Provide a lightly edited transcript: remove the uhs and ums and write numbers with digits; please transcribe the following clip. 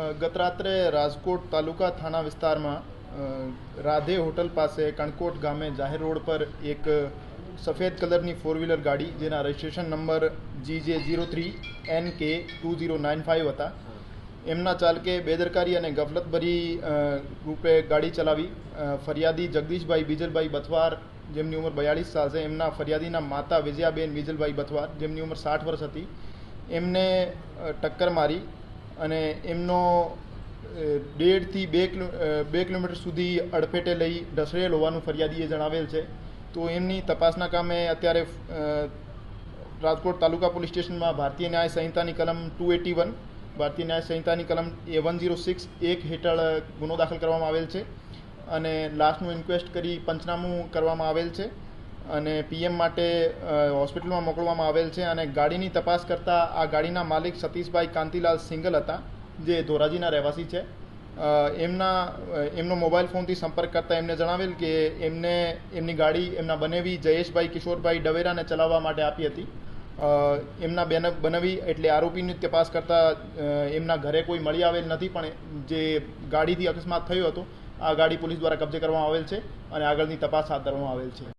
ગત રાત્રે રાજકોટ તાલુકા થાણા વિસ્તારમાં રાધે હોટલ પાસે કણકોટ ગામે જાહેર રોડ પર એક સફેદ કલરની ફોર વ્હીલર ગાડી જેના રજિસ્ટ્રેશન નંબર GJ03NK2095 હતા. એમના ચાલકે બેદરકારી અને ગફલતભરી રૂપે ગાડી ચલાવી ફરિયાદી જગદીશભાઈ બીજલભાઈ બથવાર જેમની ઉંમર 42 સાલ છે, એમના ફરિયાદીના માતા વિજયાબેન બીજલભાઈ બથવાર જેમની ઉંમર 60 વર્ષ હતી, એમને ટક્કર મારી અને એમનો 1.5 થી 2 કિલોમીટર સુધી અડફેટે લઈ ઢસડેલ હોવાનું ફરિયાદીએ જણાવેલ છે. તો એમની તપાસના કામે અત્યારે રાજકોટ તાલુકા પોલીસ સ્ટેશનમાં ભારતીય ન્યાય સંહિતાની કલમ 281, ભારતીય ન્યાય સંહિતાની કલમ 106(1) હેઠળ ગુનો દાખલ કરવામાં આવેલ છે અને લાશનું ઇન્ક્વેસ્ટ કરી પંચનામું કરવામાં આવેલ છે અને પીએમ માટે હોસ્પિટલમાં મોકલવામાં આવેલ છે. અને ગાડીની તપાસ કરતાં આ ગાડીના માલિક સતીશભાઈ કાંતિલાલ સિંગલ હતા, જે ધોરાજીના રહેવાસી છે. એમનો મોબાઈલ ફોનથી સંપર્ક કરતાં એમને જણાવેલ કે એમની ગાડી એમના બનેવી જયેશભાઈ કિશોરભાઈ ડવેરાને ચલાવવા માટે આપી હતી. એમના બનેવી એટલે આરોપીની તપાસ કરતાં એમના ઘરે કોઈ મળી આવેલ નથી, પણ જે ગાડીથી અકસ્માત થયો હતો આ ગાડી પોલીસ દ્વારા કબજે કરવામાં આવેલ છે અને આગળની તપાસ હાથ ધરવામાં આવેલ છે.